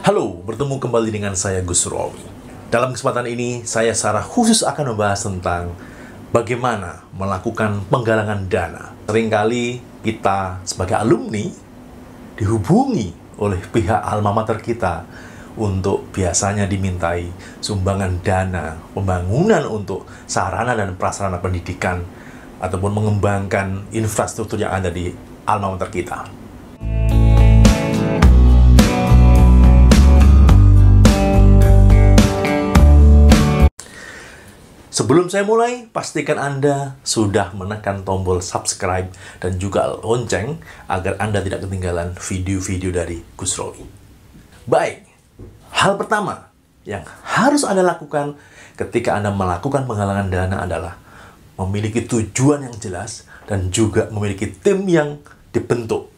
Halo, bertemu kembali dengan saya Gus Romi. Dalam kesempatan ini, saya secara khusus akan membahas tentang bagaimana melakukan penggalangan dana. Seringkali kita sebagai alumni dihubungi oleh pihak alma mater kita untuk biasanya dimintai sumbangan dana, pembangunan untuk sarana dan prasarana pendidikan, ataupun mengembangkan infrastruktur yang ada di alma mater kita. Sebelum saya mulai, pastikan Anda sudah menekan tombol subscribe dan juga lonceng agar Anda tidak ketinggalan video-video dari Gus Romi. Baik, hal pertama yang harus Anda lakukan ketika Anda melakukan penggalangan dana adalah memiliki tujuan yang jelas dan juga memiliki tim yang dibentuk.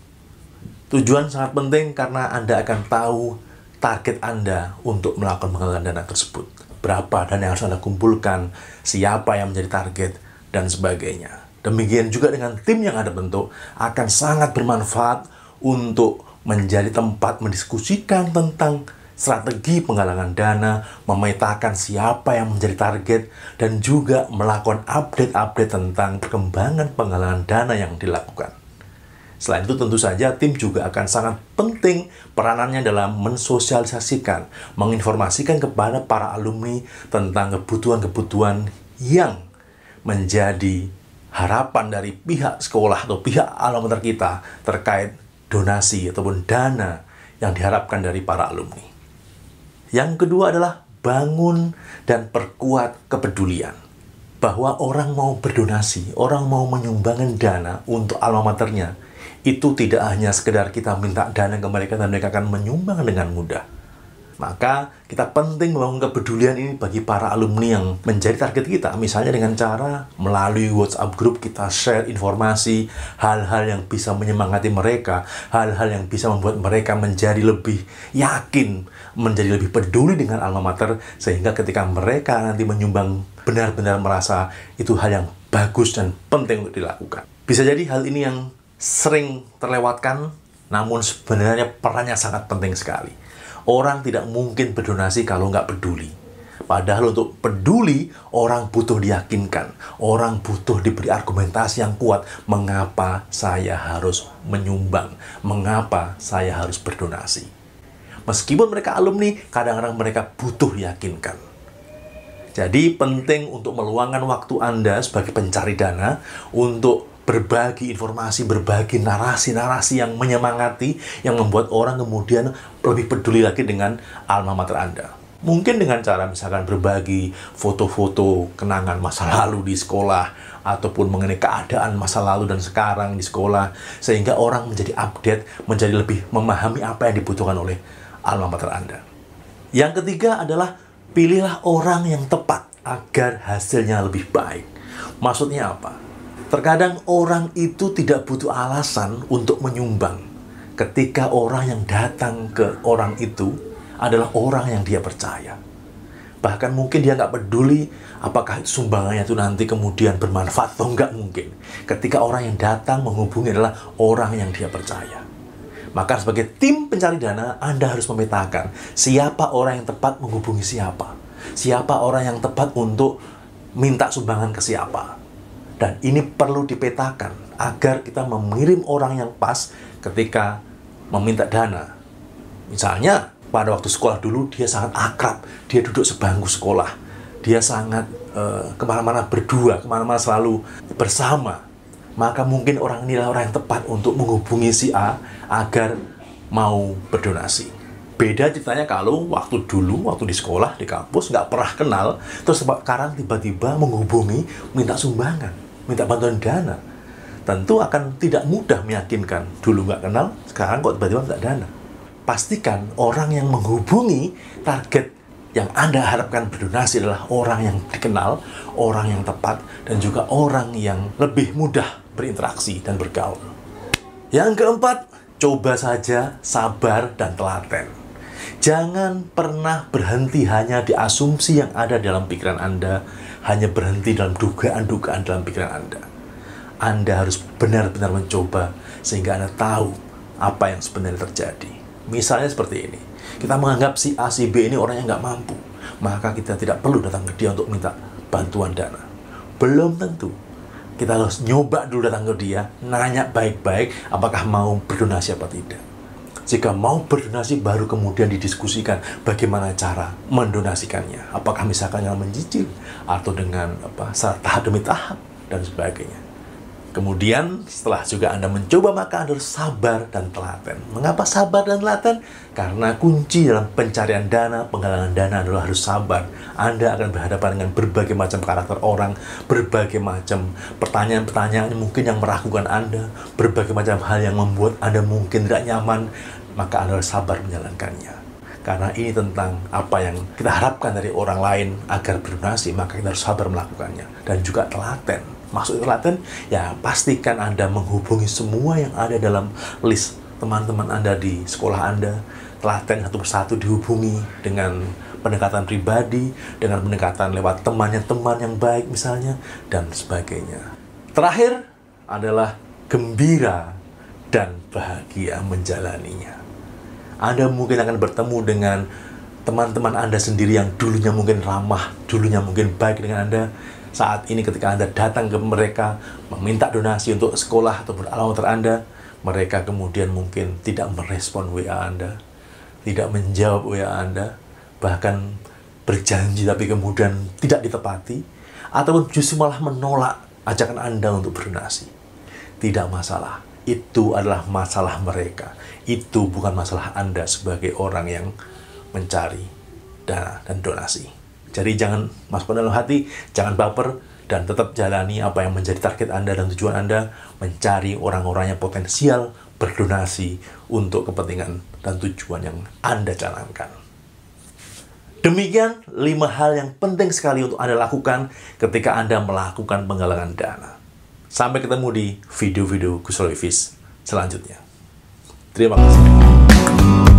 Tujuan sangat penting karena Anda akan tahu target Anda untuk melakukan penggalangan dana tersebut. Berapa dana yang harus Anda kumpulkan, siapa yang menjadi target, dan sebagainya. Demikian juga dengan tim yang Anda bentuk akan sangat bermanfaat untuk menjadi tempat mendiskusikan tentang strategi penggalangan dana, memetakan siapa yang menjadi target, dan juga melakukan update-update tentang perkembangan penggalangan dana yang dilakukan. Selain itu tentu saja tim juga akan sangat penting peranannya dalam mensosialisasikan, menginformasikan kepada para alumni tentang kebutuhan-kebutuhan yang menjadi harapan dari pihak sekolah atau pihak alma mater kita terkait donasi ataupun dana yang diharapkan dari para alumni. Yang kedua adalah bangun dan perkuat kepedulian. Bahwa orang mau berdonasi, orang mau menyumbangkan dana untuk alma maternya, itu tidak hanya sekedar kita minta dana ke mereka dan mereka akan menyumbang dengan mudah. Maka kita penting membangun kepedulian ini bagi para alumni yang menjadi target kita. Misalnya dengan cara melalui WhatsApp group kita share informasi, hal-hal yang bisa menyemangati mereka, hal-hal yang bisa membuat mereka menjadi lebih yakin, menjadi lebih peduli dengan alma mater, sehingga ketika mereka nanti menyumbang benar-benar merasa itu hal yang bagus dan penting untuk dilakukan. Bisa jadi hal ini yang sering terlewatkan, namun sebenarnya perannya sangat penting sekali. Orang tidak mungkin berdonasi kalau nggak peduli. Padahal untuk peduli, orang butuh diyakinkan. Orang butuh diberi argumentasi yang kuat. Mengapa saya harus menyumbang? Mengapa saya harus berdonasi? Meskipun mereka alumni, kadang-kadang mereka butuh diyakinkan. Jadi penting untuk meluangkan waktu Anda sebagai pencari dana untuk berbagi informasi, berbagi narasi-narasi yang menyemangati, yang membuat orang kemudian lebih peduli lagi dengan alma mater Anda. Mungkin dengan cara misalkan berbagi foto-foto kenangan masa lalu di sekolah, ataupun mengenai keadaan masa lalu dan sekarang di sekolah, sehingga orang menjadi update, menjadi lebih memahami apa yang dibutuhkan oleh alma mater Anda. Yang ketiga adalah pilihlah orang yang tepat agar hasilnya lebih baik. Maksudnya apa? Terkadang orang itu tidak butuh alasan untuk menyumbang ketika orang yang datang ke orang itu adalah orang yang dia percaya. Bahkan mungkin dia nggak peduli apakah sumbangannya itu nanti kemudian bermanfaat atau nggak mungkin. Ketika orang yang datang menghubungi adalah orang yang dia percaya. Maka sebagai tim pencari dana, Anda harus memetakan siapa orang yang tepat menghubungi siapa. Siapa orang yang tepat untuk minta sumbangan ke siapa. Dan ini perlu dipetakan agar kita mengirim orang yang pas ketika meminta dana. Misalnya, pada waktu sekolah dulu dia sangat akrab, dia duduk sebangku sekolah, dia sangat kemana-mana berdua, kemana-mana selalu bersama. Maka mungkin orang inilah orang yang tepat untuk menghubungi si A agar mau berdonasi. Beda ceritanya kalau waktu dulu, waktu di sekolah, di kampus, nggak pernah kenal, terus sekarang tiba-tiba menghubungi, minta sumbangan, minta bantuan dana. Tentu akan tidak mudah meyakinkan. Dulu nggak kenal, sekarang kok tiba-tiba minta dana. Pastikan orang yang menghubungi target yang Anda harapkan berdonasi adalah orang yang dikenal, orang yang tepat, dan juga orang yang lebih mudah berinteraksi dan bergaul. Yang keempat, coba saja sabar dan telaten. Jangan pernah berhenti hanya di asumsi yang ada dalam pikiran Anda, hanya berhenti dalam dugaan-dugaan dalam pikiran Anda. Anda harus benar-benar mencoba sehingga Anda tahu apa yang sebenarnya terjadi. Misalnya seperti ini. kita menganggap si A, si B ini orang yang nggak mampu, maka kita tidak perlu datang ke dia untuk minta bantuan dana. Belum tentu. Kita harus nyoba dulu datang ke dia, nanya baik-baik apakah mau berdonasi apa tidak. Jika mau berdonasi, baru kemudian didiskusikan bagaimana cara mendonasikannya. Apakah misalkan yang mencicil atau dengan tahap demi tahap dan sebagainya. Kemudian setelah juga Anda mencoba, maka Anda harus sabar dan telaten. Mengapa sabar dan telaten? Karena kunci dalam pencarian dana, penggalangan dana adalah harus sabar. Anda akan berhadapan dengan berbagai macam karakter orang, berbagai macam pertanyaan-pertanyaan mungkin yang meragukan Anda, berbagai macam hal yang membuat Anda mungkin tidak nyaman, maka Anda harus sabar menjalankannya. Karena ini tentang apa yang kita harapkan dari orang lain agar berdonasi, maka kita harus sabar melakukannya. Dan juga telaten. Maksud telaten, ya pastikan Anda menghubungi semua yang ada dalam list teman-teman Anda di sekolah Anda. Telaten satu persatu dihubungi dengan pendekatan pribadi, dengan pendekatan lewat temannya teman yang baik misalnya, dan sebagainya. Terakhir adalah gembira dan bahagia menjalaninya. Anda mungkin akan bertemu dengan teman-teman Anda sendiri yang dulunya mungkin ramah, dulunya mungkin baik dengan Anda. Saat ini ketika Anda datang ke mereka, meminta donasi untuk sekolah atau beralamat Anda, mereka kemudian mungkin tidak merespon WA Anda, tidak menjawab WA Anda, bahkan berjanji tapi kemudian tidak ditepati, ataupun justru malah menolak ajakan Anda untuk berdonasi. Tidak masalah, itu adalah masalah mereka. Itu bukan masalah Anda sebagai orang yang mencari dana dan donasi. Jadi jangan masukkan dalam hati, jangan baper, dan tetap jalani apa yang menjadi target Anda dan tujuan Anda, mencari orang-orang yang potensial berdonasi untuk kepentingan dan tujuan yang Anda canangkan. Demikian 5 hal yang penting sekali untuk Anda lakukan ketika Anda melakukan penggalangan dana. Sampai ketemu di video-video Gus Roy Fish selanjutnya. Terima kasih.